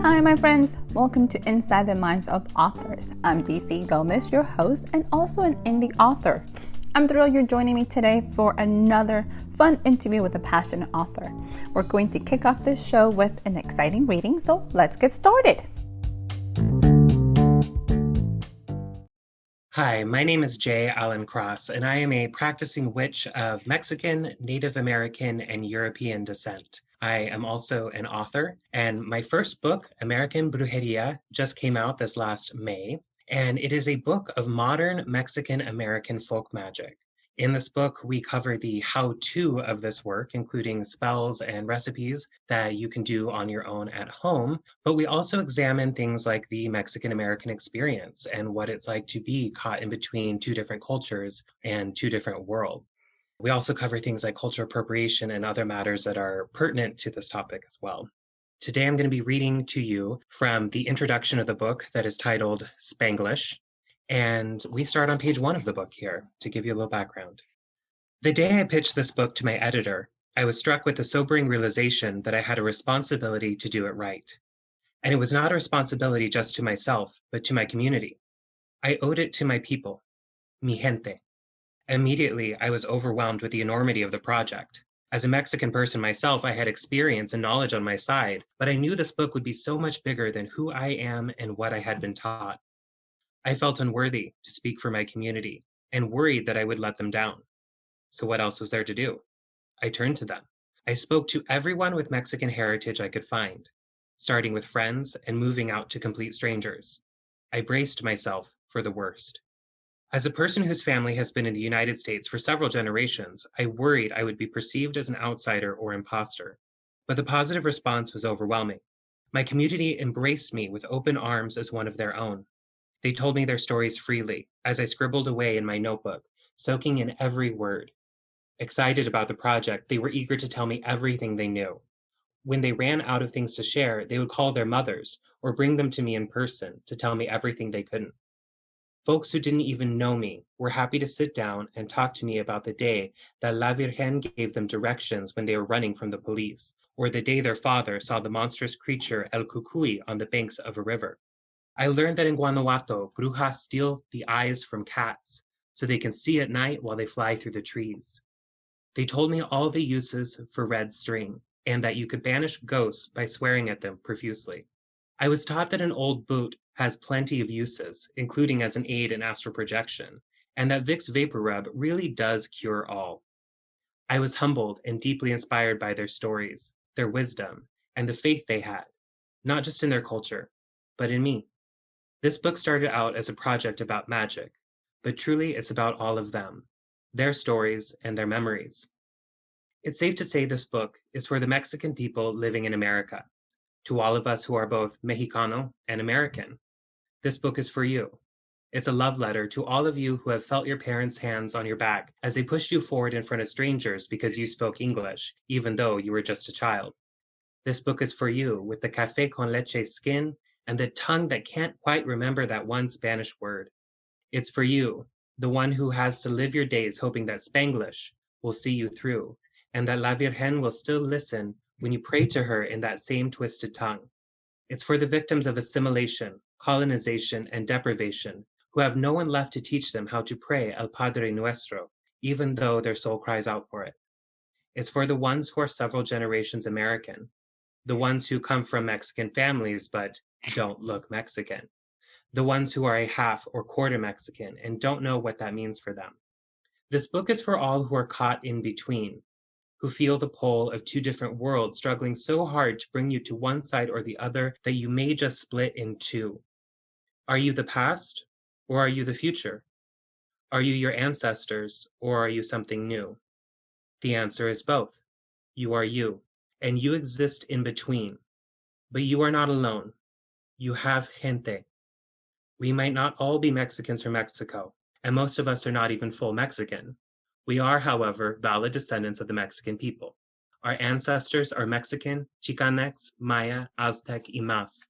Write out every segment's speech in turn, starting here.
Hi, my friends. Welcome to Inside the Minds of Authors. I'm DC Gomez, your host, and also an indie author. I'm thrilled you're joining me today for another fun interview with a passionate author. We're going to kick off this show with an exciting reading, so let's get started. Hi, my name is Jay Allen Cross, and I am a practicing witch of Mexican, Native American, and European descent. I am also an author, and my first book, American Brujeria, just came out this last May, and it is a book of modern Mexican American folk magic. In this book, we cover the how-to of this work, including spells and recipes that you can do on your own at home, but we also examine things like the Mexican-American experience and what it's like to be caught in between two different cultures and two different worlds. We also cover things like cultural appropriation and other matters that are pertinent to this topic as well. Today, I'm going to be reading to you from the introduction of the book that is titled Spanglish. And we start on page 1 of the book here to give you a little background. The day I pitched this book to my editor, I was struck with the sobering realization that I had a responsibility to do it right. And it was not a responsibility just to myself, but to my community. I owed it to my people, mi gente. Immediately, I was overwhelmed with the enormity of the project. As a Mexican person myself, I had experience and knowledge on my side, but I knew this book would be so much bigger than who I am and what I had been taught. I felt unworthy to speak for my community and worried that I would let them down. So what else was there to do? I turned to them. I spoke to everyone with Mexican heritage I could find, starting with friends and moving out to complete strangers. I braced myself for the worst. As a person whose family has been in the United States for several generations, I worried I would be perceived as an outsider or imposter. But the positive response was overwhelming. My community embraced me with open arms as one of their own. They told me their stories freely as I scribbled away in my notebook, soaking in every word. Excited about the project, they were eager to tell me everything they knew. When they ran out of things to share, they would call their mothers or bring them to me in person to tell me everything they couldn't. Folks who didn't even know me were happy to sit down and talk to me about the day that La Virgen gave them directions when they were running from the police, or the day their father saw the monstrous creature El Cucuy on the banks of a river. I learned that in Guanajuato, brujas steal the eyes from cats so they can see at night while they fly through the trees. They told me all the uses for red string and that you could banish ghosts by swearing at them profusely. I was taught that an old boot has plenty of uses, including as an aid in astral projection, and that Vicks Vapor Rub really does cure all. I was humbled and deeply inspired by their stories, their wisdom, and the faith they had, not just in their culture, but in me. This book started out as a project about magic, but truly it's about all of them, their stories and their memories. It's safe to say this book is for the Mexican people living in America, to all of us who are both Mexicano and American. This book is for you. It's a love letter to all of you who have felt your parents' hands on your back as they pushed you forward in front of strangers because you spoke English, even though you were just a child. This book is for you with the café con leche skin and the tongue that can't quite remember that one Spanish word. It's for you, the one who has to live your days hoping that Spanglish will see you through, and that La Virgen will still listen when you pray to her in that same twisted tongue. It's for the victims of assimilation, colonization, and deprivation, who have no one left to teach them how to pray El Padre Nuestro, even though their soul cries out for it. It's for the ones who are several generations American, the ones who come from Mexican families but don't look Mexican, the ones who are a half or quarter Mexican and don't know what that means for them. This book is for all who are caught in between, who feel the pull of two different worlds struggling so hard to bring you to one side or the other that you may just split in two. Are you the past or are you the future? Are you your ancestors or are you something new? The answer is both. You are you, and you exist in between. But you are not alone. You have gente. We might not all be Mexicans from Mexico, and most of us are not even full Mexican. We are, however, valid descendants of the Mexican people. Our ancestors are Mexican, Chicanx, Maya, Aztec, y más.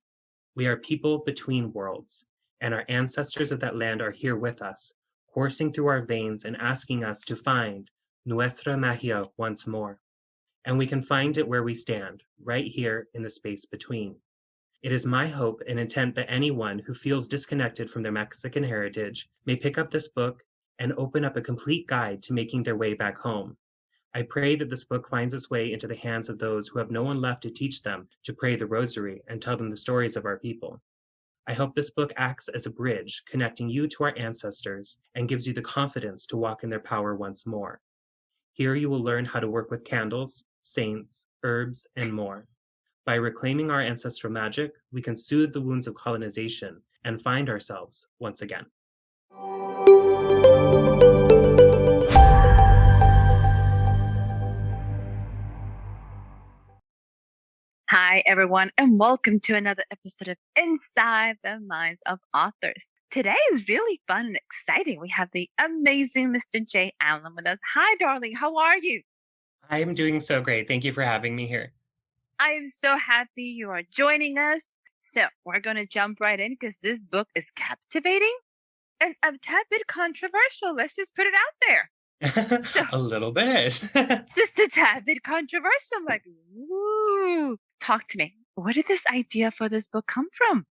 We are people between worlds, and our ancestors of that land are here with us, coursing through our veins and asking us to find nuestra magia once more. And we can find it where we stand, right here in the space between. It is my hope and intent that anyone who feels disconnected from their Mexican heritage may pick up this book and open up a complete guide to making their way back home. I pray that this book finds its way into the hands of those who have no one left to teach them to pray the rosary and tell them the stories of our people. I hope this book acts as a bridge connecting you to our ancestors and gives you the confidence to walk in their power once more. Here you will learn how to work with candles, saints, herbs, and more. By reclaiming our ancestral magic, we can soothe the wounds of colonization and find ourselves once again. Hi, everyone, and welcome to another episode of Inside the Minds of Authors. Today is really fun and exciting. We have the amazing Mr. J. Allen with us. Hi, darling. How are you? I am doing so great. Thank you for having me here. I am so happy you are joining us. So, we're going to jump right in because this book is captivating and a tad bit controversial. Let's just put it out there. So, A little bit. just a tad bit controversial. I'm like, ooh. Talk to me. Where did this idea for this book come from?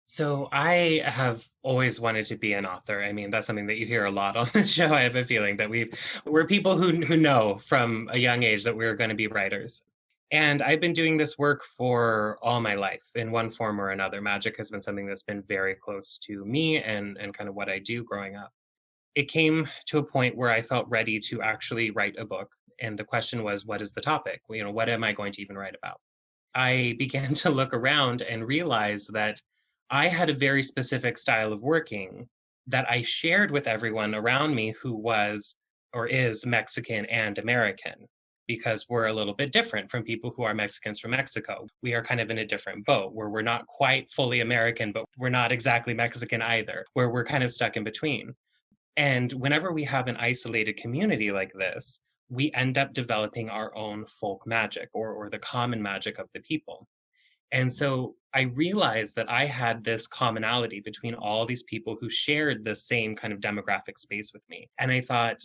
So I have always wanted to be an author. I mean, that's something that you hear a lot on the show. I have a feeling that we're people who know from a young age that we're going to be writers. And I've been doing this work for all my life in one form or another. Magic has been something that's been very close to me and kind of what I do growing up. It came to a point where I felt ready to actually write a book. And the question was, what is the topic? What am I going to even write about? I began to look around and realize that I had a very specific style of working that I shared with everyone around me who was or is Mexican and American, because we're a little bit different from people who are Mexicans from Mexico. We are kind of in a different boat where we're not quite fully American, but we're not exactly Mexican either, where we're kind of stuck in between. And whenever we have an isolated community like this, we end up developing our own folk magic or the common magic of the people. And so I realized that I had this commonality between all these people who shared the same kind of demographic space with me. And I thought,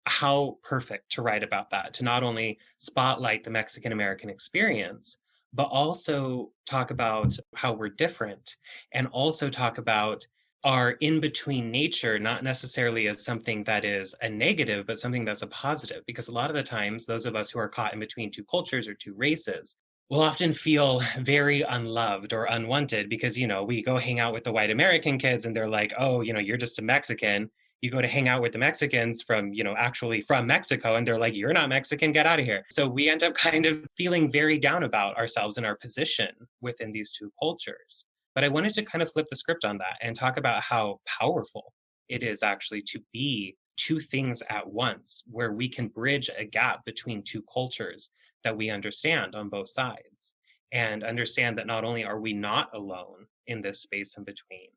how perfect to write about that, to not only spotlight the Mexican American experience, but also talk about how we're different and also talk about our in between nature, not necessarily as something that is a negative, but something that's a positive. Because a lot of the times, those of us who are caught in between two cultures or two races will often feel very unloved or unwanted because, we go hang out with the white American kids and they're like, oh, you're just a Mexican. You go to hang out with the Mexicans from, actually from Mexico, and they're like, you're not Mexican, get out of here. So we end up kind of feeling very down about ourselves and our position within these two cultures. But I wanted to kind of flip the script on that and talk about how powerful it is actually to be two things at once, where we can bridge a gap between two cultures that we understand on both sides and understand that not only are we not alone in this space in between,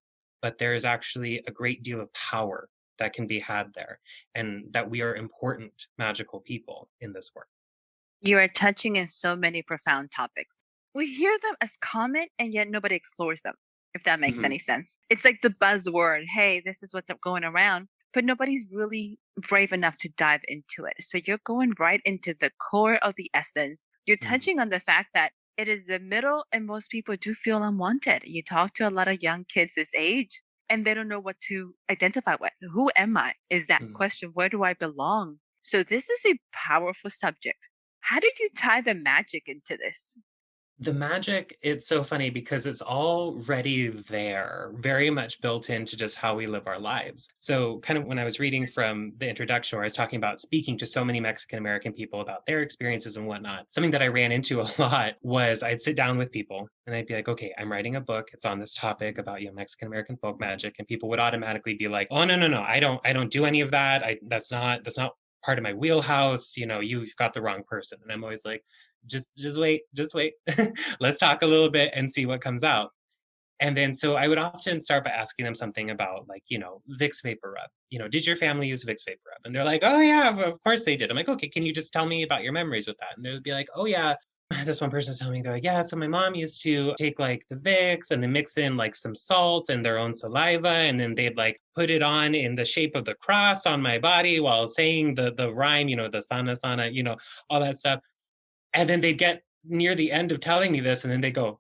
but there is actually a great deal of power that can be had there, and that we are important magical people in this work. You are touching in so many profound topics. We hear them as common, and yet nobody explores them, if that makes Mhm. any sense. It's like the buzzword, hey, this is what's going around, but nobody's really brave enough to dive into it. So you're going right into the core of the essence. You're Mhm. touching on the fact that it is the middle, and most people do feel unwanted. You talk to a lot of young kids this age, and they don't know what to identify with. Who am I? Is that Mhm. question. Where do I belong? So this is a powerful subject. How did you tie the magic into this? The magic, it's so funny because it's already there, very much built into just how we live our lives. So, kind of when I was reading from the introduction, where I was talking about speaking to so many Mexican American people about their experiences and whatnot, something that I ran into a lot was I'd sit down with people and I'd be like, okay, I'm writing a book. It's on this topic about, Mexican American folk magic. And people would automatically be like, oh, no, no, no, I don't do any of that. That's not part of my wheelhouse. You've got the wrong person. And I'm always like, just wait. Let's talk a little bit and see what comes out. And then so I would often start by asking them something about, like, Vicks Vapor Rub. Did your family use Vicks Vapor Rub? And they're like, oh yeah, of course they did. I'm like, okay, can you just tell me about your memories with that? And they would be like, oh yeah. This one person's telling me, they're like, yeah, so my mom used to take like the Vicks and then mix in like some salt and their own saliva, and then they'd like put it on in the shape of the cross on my body while saying the rhyme, the sana sana, all that stuff. And then they'd get near the end of telling me this, and then they go,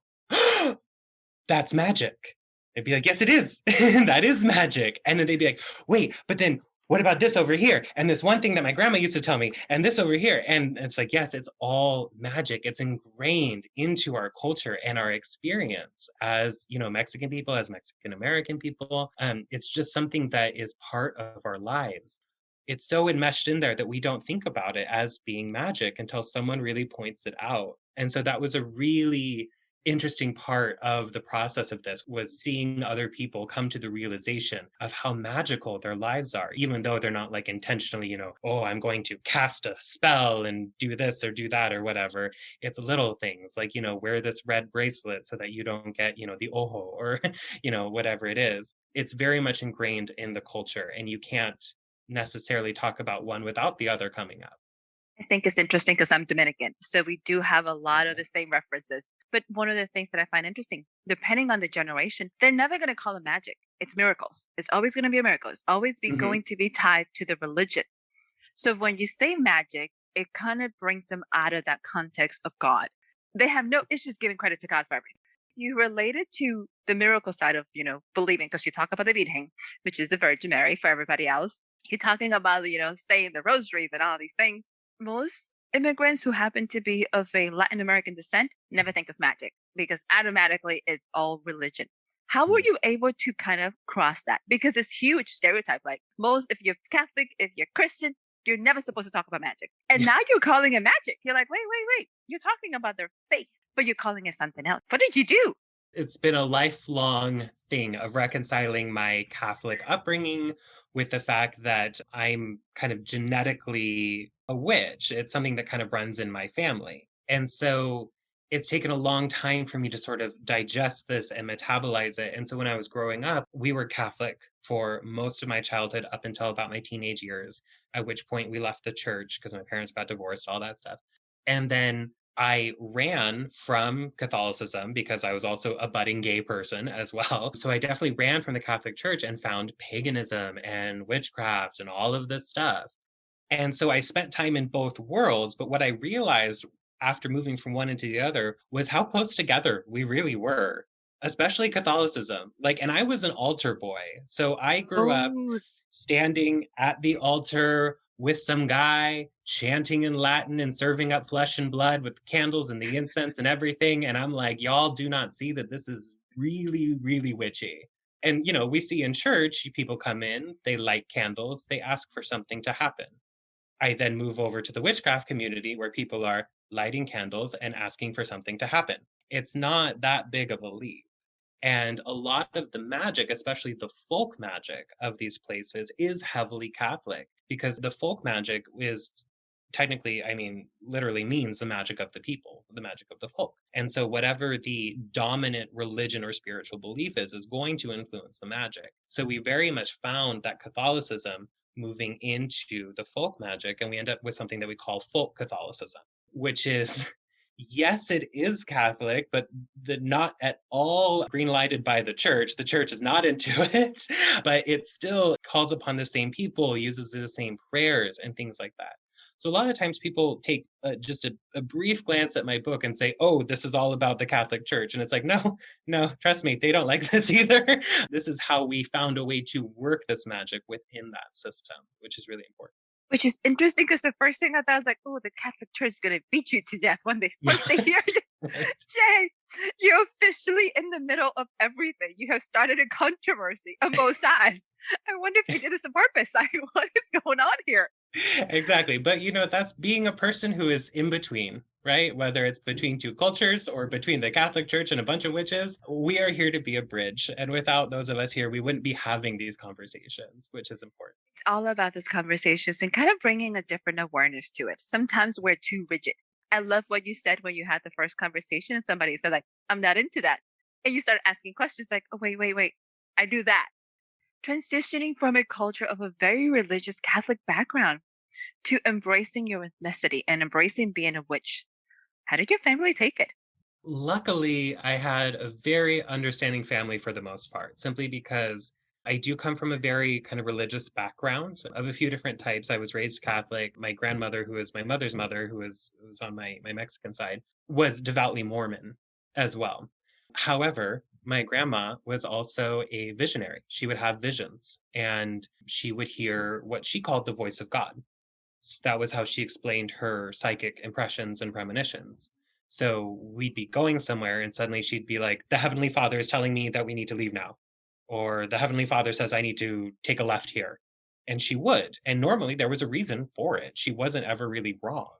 that's magic. They'd be like, yes, it is. That is magic. And then they'd be like, wait, but then what about this over here? And this one thing that my grandma used to tell me, and this over here. And it's like, yes, it's all magic. It's ingrained into our culture and our experience as, Mexican people, as Mexican American people. It's just something that is part of our lives. It's so enmeshed in there that we don't think about it as being magic until someone really points it out. And so that was a really interesting part of the process of this, was seeing other people come to the realization of how magical their lives are, even though they're not like intentionally, oh, I'm going to cast a spell and do this or do that or whatever. It's little things like, wear this red bracelet so that you don't get, the ojo or, whatever it is. It's very much ingrained in the culture, and you can't necessarily talk about one without the other coming up. I think it's interesting because I'm Dominican. So we do have a lot of Okay. the same references. But one of the things that I find interesting, depending on the generation, they're never going to call it magic. It's miracles. It's always going to be a miracle. It's always Hmm. going to be tied to the religion. So when you say magic, it kind of brings them out of that context of God. They have no issues giving credit to God for everything. You relate it to the miracle side of, believing, because you talk about the Virgin, which is the Virgin Mary for everybody else. You're talking about, saying the rosaries and all these things. Most immigrants who happen to be of a Latin American descent never think of magic because automatically it's all religion. How were you able to kind of cross that? Because it's huge stereotype. Like most, if you're Catholic, if you're Christian, you're never supposed to talk about magic. And now you're calling it magic. You're like, wait. You're talking about their faith, but you're calling it something else. What did you do? It's been a lifelong thing of reconciling my Catholic upbringing with the fact that I'm kind of genetically a witch. It's something that kind of runs in my family. And so it's taken a long time for me to sort of digest this and metabolize it. And so when I was growing up, we were Catholic for most of my childhood up until about my teenage years, at which point we left the church because my parents got divorced, all that stuff. And then I ran from Catholicism because I was also a budding gay person as well. So I definitely ran from the Catholic Church and found paganism and witchcraft and all of this stuff. And so I spent time in both worlds. But what I realized after moving from one into the other was how close together we really were, especially Catholicism. Like, and I was an altar boy. So I grew up Oh, standing at the altar with some guy chanting in Latin and serving up flesh and blood with candles and the incense and everything. And I'm like, y'all do not see that this is really, really witchy. And, we see in church, people come in, they light candles, they ask for something to happen. I then move over to the witchcraft community where people are lighting candles and asking for something to happen. It's not that big of a leap. And a lot of the magic, especially the folk magic of these places, is heavily Catholic because the folk magic is technically, I mean, literally means the magic of the people, the magic of the folk. And so, whatever the dominant religion or spiritual belief is going to influence the magic. So, we very much found that Catholicism moving into the folk magic, and we end up with something that we call folk Catholicism, which is yes, it is Catholic, but not at all green lighted by the church. The church is not into it, but it still calls upon the same people, uses the same prayers and things like that. So a lot of times people take just a brief glance at my book and say, "Oh, this is all about the Catholic Church," and it's like, no, no, trust me, they don't like this either. This is how we found a way to work this magic within that system, which is really important. which is interesting because the first thing I thought was like, oh, the Catholic Church is gonna beat you to death when they Yeah, once they hear you. right. Jay, you're officially in the middle of everything. You have started a controversy on both sides. I wonder if you did this on purpose. Like, what is going on here? Exactly. But that's being a person who is in between, right? Whether it's between two cultures or between the Catholic Church and a bunch of witches, we are here to be a bridge. And without those of us here, we wouldn't be having these conversations, which is important. It's all about these conversations and kind of bringing a different awareness to it. Sometimes we're too rigid. I love what you said when you had the first conversation and somebody said, like, I'm not into that. And you start asking questions like, oh, wait. I do that. Transitioning from a culture of a very religious Catholic background to embracing your ethnicity and embracing being a witch. How did your family take it? Luckily, I had a very understanding family for the most part, simply because I do come from a very kind of religious background of a few different types. I was raised Catholic. My grandmother, who is my mother's mother, who was on my Mexican side, was devoutly Mormon as well. However, My grandma was also a visionary. She would have visions and she would hear what she called the voice of God. That was how she explained her psychic impressions and premonitions. So we'd be going somewhere and suddenly she'd be like, the Heavenly Father is telling me that we need to leave now. Or the Heavenly Father says I need to take a left here. And she would. And normally there was a reason for it. She wasn't ever really wrong.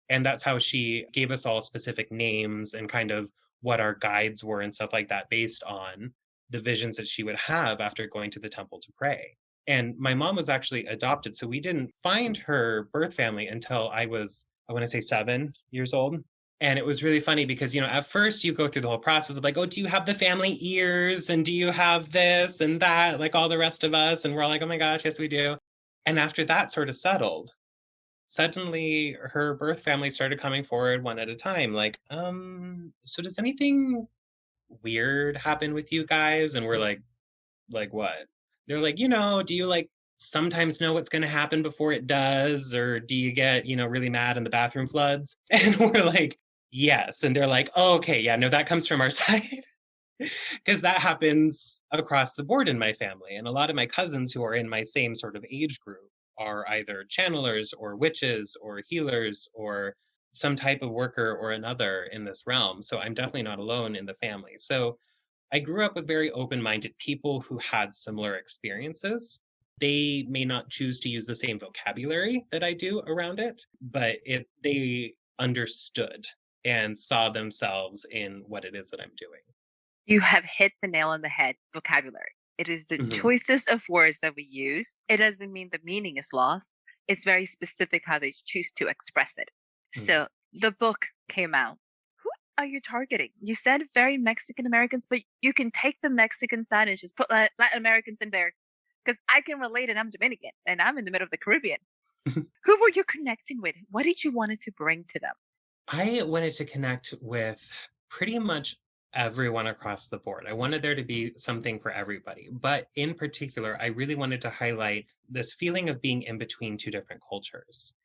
And that's how she gave us all specific names and kind of what our guides were and stuff like that based on the visions that she would have after going to the temple to pray. And my mom was actually adopted. So we didn't find her birth family until I was, I want to say 7 years old. And it was really funny because, at first you go through the whole process of like, oh, do you have the family ears? And do you have this and that, like all the rest of us? And we're all like, oh my gosh, yes, we do. And after that sort of settled, suddenly her birth family started coming forward one at a time, like, so does anything weird happen with you guys? And we're like what? They're like, do you like sometimes know what's going to happen before it does? Or do you get, really mad and the bathroom floods? And we're like, yes. And they're like, oh, okay, yeah, no, that comes from our side. Because that happens across the board in my family. And a lot of my cousins who are in my same sort of age group are either channelers or witches or healers or some type of worker or another in this realm. So I'm definitely not alone in the family. So I grew up with very open minded people who had similar experiences. They may not choose to use the same vocabulary that I do around it, but they understood and saw themselves in what it is that I'm doing. You have hit the nail on the head, vocabulary. It is the Hmm. choices of words that we use. It doesn't mean the meaning is lost. It's very specific how they choose to express it. Hmm. So the book came out. Who are you targeting? You said very Mexican Americans, but you can take the Mexican side and just put Latin Americans in there because I can relate and I'm Dominican and I'm in the middle of the Caribbean. Who were you connecting with? What did you want it to bring to them? I wanted to connect with pretty much everyone across the board. I wanted there to be something for everybody. But in particular, I really wanted to highlight this feeling of being in between two different cultures.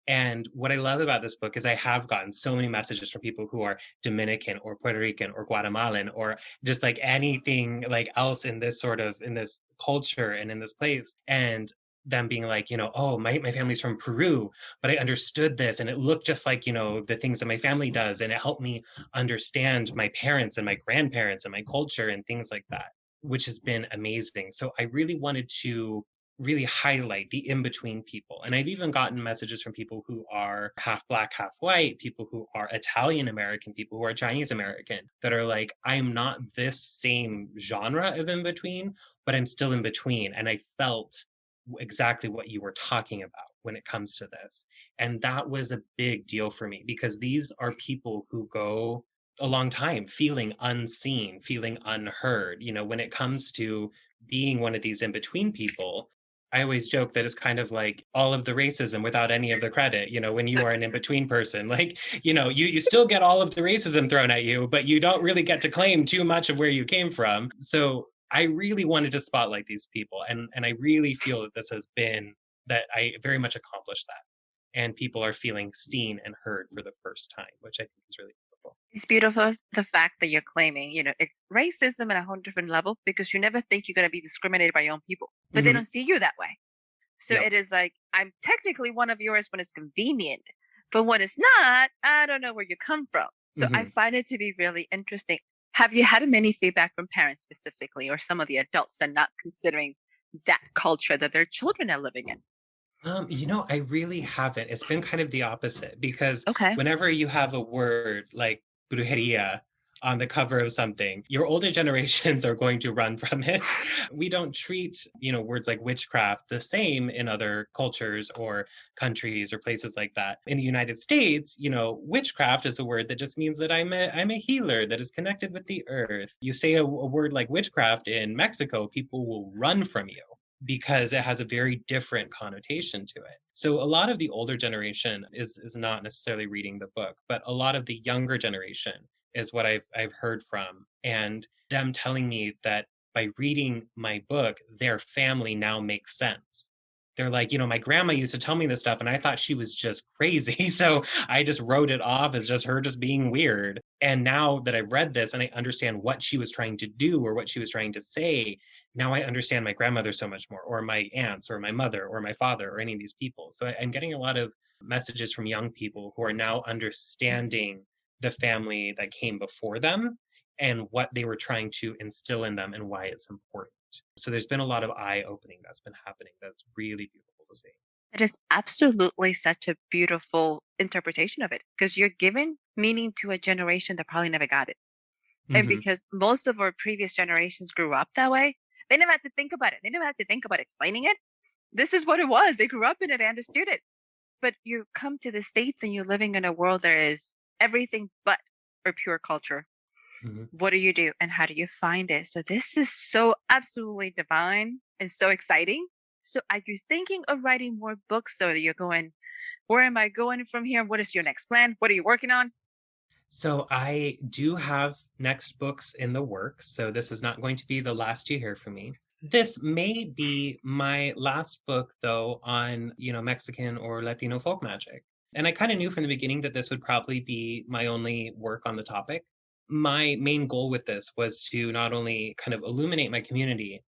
And what I love about this book is I have gotten so many messages from people who are Dominican or Puerto Rican or Guatemalan or just like anything like else in this in this culture and in this place. And them being like, oh, my family's from Peru, but I understood this and it looked just like, the things that my family does. And it helped me understand my parents and my grandparents and my culture and things like that, which has been amazing. So I really wanted to really highlight the in between people. And I've even gotten messages from people who are half black, half white, people who are Italian American, people who are Chinese American that are like, I'm not this same genre of in between, but I'm still in between. And I felt exactly what you were talking about when it comes to this. And that was a big deal for me because these are people who go a long time feeling unseen, feeling unheard. When it comes to being one of these in between people, I always joke that it's kind of like all of the racism without any of the credit. When you are an in between person, like, you still get all of the racism thrown at you, but you don't really get to claim too much of where you came from. So I really wanted to spotlight these people. And I really feel that this has been that I very much accomplished that. And people are feeling seen and heard for the first time, which I think is really beautiful. It's beautiful the fact that you're claiming, it's racism at a whole different level because you never think you're going to be discriminated by your own people, but they Hmm. don't see you that way. So Yep. it is like, I'm technically one of yours when it's convenient, but when it's not, I don't know where you come from. So I Hmm. find it to be really interesting. Have you had many feedback from parents specifically, or some of the adults that are not considering that culture that their children are living in? I really haven't. It's been kind of the opposite because Okay. whenever you have a word like brujeria on the cover of something, your older generations are going to run from it. We don't treat, words like witchcraft the same in other cultures or countries or places like that. In the United States, witchcraft is a word that just means that I'm a healer that is connected with the earth. You say a word like witchcraft in Mexico, people will run from you because it has a very different connotation to it. So a lot of the older generation is not necessarily reading the book, but a lot of the younger generation is what I've heard from and them telling me that by reading my book, their family now makes sense. They're like, my grandma used to tell me this stuff and I thought she was just crazy. So I just wrote it off as just her just being weird. And now that I've read this and I understand what she was trying to do or what she was trying to say, now I understand my grandmother so much more, or my aunts, or my mother, or my father, or any of these people. So I'm getting a lot of messages from young people who are now understanding the family that came before them and what they were trying to instill in them and why it's important. So there's been a lot of eye opening that's been happening. That's really beautiful to see. It is absolutely such a beautiful interpretation of it because you're giving meaning to a generation that probably never got it. And Hmm. because most of our previous generations grew up that way, they never had to think about it. They never had to think about explaining it. This is what it was. They grew up in it, they understood it. But you come to the States and you're living in a world that is everything but a pure culture. Hmm. What do you do and how do you find it? So this is so absolutely divine and so exciting. So are you thinking of writing more books so that you're going, where am I going from here? What is your next plan? What are you working on? So I do have next books in the works. So this is not going to be the last you hear from me. This may be my last book, though, on, Mexican or Latino folk magic. And I kind of knew from the beginning that this would probably be my only work on the topic. My main goal with this was to not only kind of illuminate my community,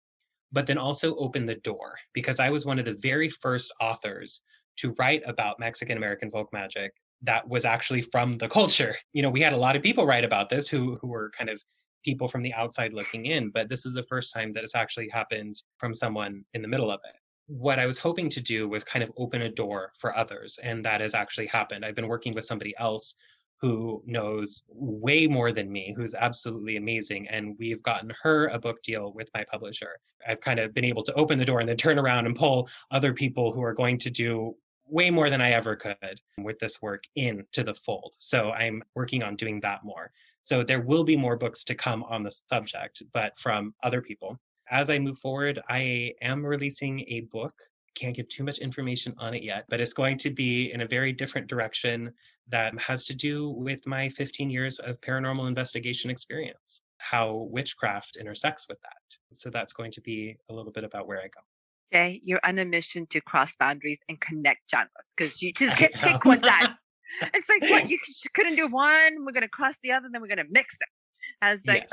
but then also open the door because I was one of the very first authors to write about Mexican American folk magic that was actually from the culture. We had a lot of people write about this who were kind of people from the outside looking in, but this is the first time that it's actually happened from someone in the middle of it. What I was hoping to do was kind of open a door for others, and that has actually happened. I've been working with somebody else who knows way more than me, who's absolutely amazing. And we've gotten her a book deal with my publisher. I've kind of been able to open the door and then turn around and pull other people who are going to do way more than I ever could with this work into the fold. So I'm working on doing that more. So there will be more books to come on the subject, but from other people. As I move forward, I am releasing a book. Can't give too much information on it yet, but it's going to be in a very different direction that has to do with my 15 years of paranormal investigation experience, how witchcraft intersects with that. So that's going to be a little bit about where I go. Jay, you're on a mission to cross boundaries and connect genres because you just I can't pick one side. am. It's like, what? You couldn't do one. We're going to cross the other, then we're going to mix them. I was like, Yes.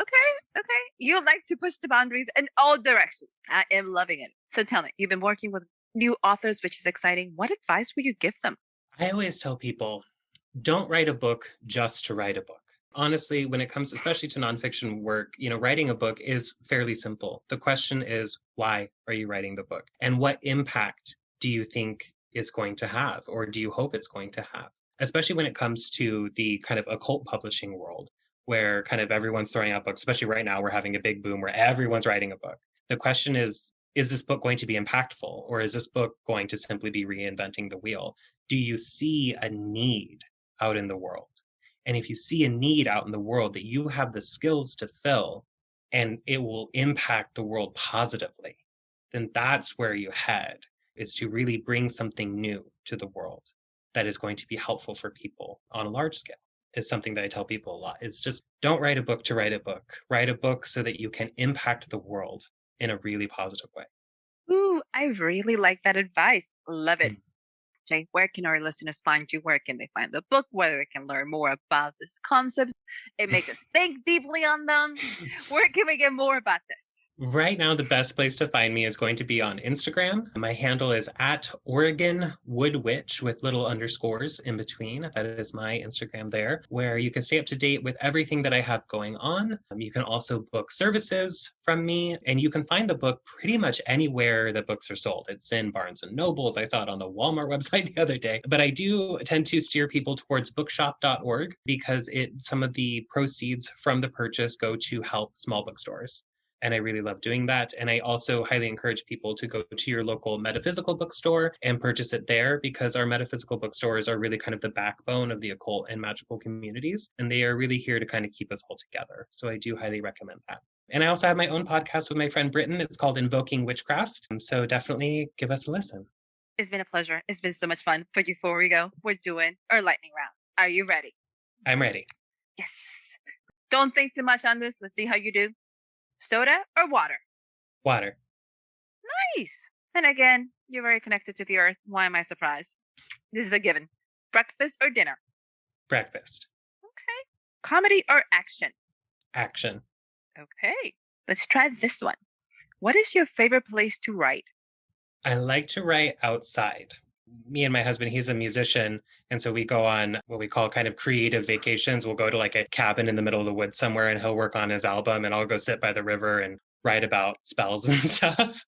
okay. You like to push the boundaries in all directions. I am loving it. So tell me, you've been working with new authors, which is exciting. What advice would you give them? I always tell people don't write a book just to write a book. Honestly, when it comes especially to nonfiction work, writing a book is fairly simple. The question is, why are you writing the book? And what impact do you think it's going to have, or do you hope it's going to have? Especially when it comes to the kind of occult publishing world, where kind of everyone's throwing out books, especially right now, we're having a big boom where everyone's writing a book. The question is this book going to be impactful, or is this book going to simply be reinventing the wheel? Do you see a need out in the world? And if you see a need out in the world that you have the skills to fill and it will impact the world positively, then that's where you head, is to really bring something new to the world that is going to be helpful for people on a large scale. It's something that I tell people a lot. It's just don't write a book to write a book. Write a book so that you can impact the world in a really positive way. Ooh, I really like that advice. Love it. Mm. Jay, where can our listeners find you? Where can they find the book? Where they can learn more about these concepts and make us think deeply on them? Where can we get more about this? Right now, the best place to find me is going to be on Instagram. My handle is at Oregon Wood Witch with little underscores in between. That is my Instagram there, where you can stay up to date with everything that I have going on. You can also book services from me, and you can find the book pretty much anywhere that books are sold. It's in Barnes and Nobles. I saw it on the Walmart website the other day. But I do tend to steer people towards bookshop.org because some of the proceeds from the purchase go to help small bookstores. And I really love doing that. And I also highly encourage people to go to your local metaphysical bookstore and purchase it there because our metaphysical bookstores are really kind of the backbone of the occult and magical communities. And they are really here to kind of keep us all together. So I do highly recommend that. And I also have my own podcast with my friend Britton. It's called Invoking Witchcraft. So definitely give us a listen. It's been a pleasure. It's been so much fun. But before we go, we're doing our lightning round. Are you ready? I'm ready. Yes. Don't think too much on this. Let's see how you do. Soda or water? Water. Nice. And again, you're very connected to the earth. Why am I surprised? This is a given. Breakfast or dinner? Breakfast. Okay. Comedy or action? Action. Okay. Let's try this one. What is your favorite place to write? I like to write outside. Me and my husband, he's a musician. And so we go on what we call kind of creative vacations. We'll go to like a cabin in the middle of the woods somewhere and he'll work on his album and I'll go sit by the river and write about spells and stuff.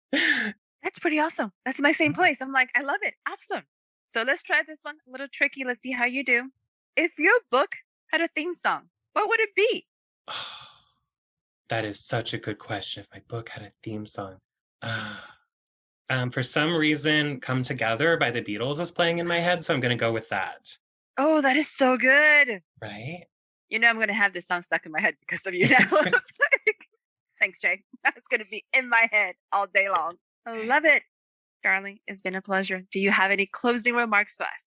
That's pretty awesome. That's my same place. I'm like, I love it. Awesome. So let's try this one. A little tricky. Let's see how you do. If your book had a theme song, what would it be? That is such a good question. If my book had a theme song. For some reason, Come Together by the Beatles is playing in my head, so I'm going to go with that. Oh, that is so good. Right? You know, I'm going to have this song stuck in my head because of you now. Thanks, Jay. That's going to be in my head all day long. I love it. Darling, it's been a pleasure. Do you have any closing remarks for us?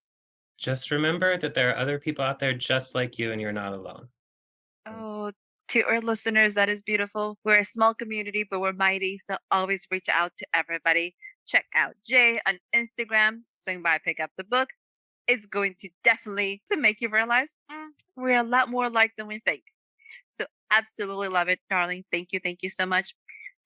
Just remember that there are other people out there just like you and you're not alone. Oh, to our listeners, that is beautiful. We're a small community, but we're mighty. So always reach out to everybody. Check out Jay on Instagram. Swing by, pick up the book. It's going to definitely to make you realize we're a lot more alike than we think. So absolutely love it, darling. Thank you. Thank you so much.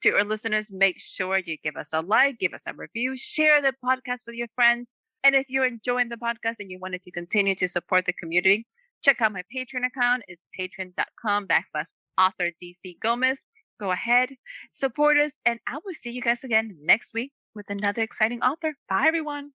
To our listeners, make sure you give us a like, give us a review, share the podcast with your friends. And if you're enjoying the podcast and you wanted to continue to support the community, check out my Patreon account. It's patreon.com/author DC Gomez. Go ahead, support us, and I will see you guys again next week with another exciting author. Bye, everyone.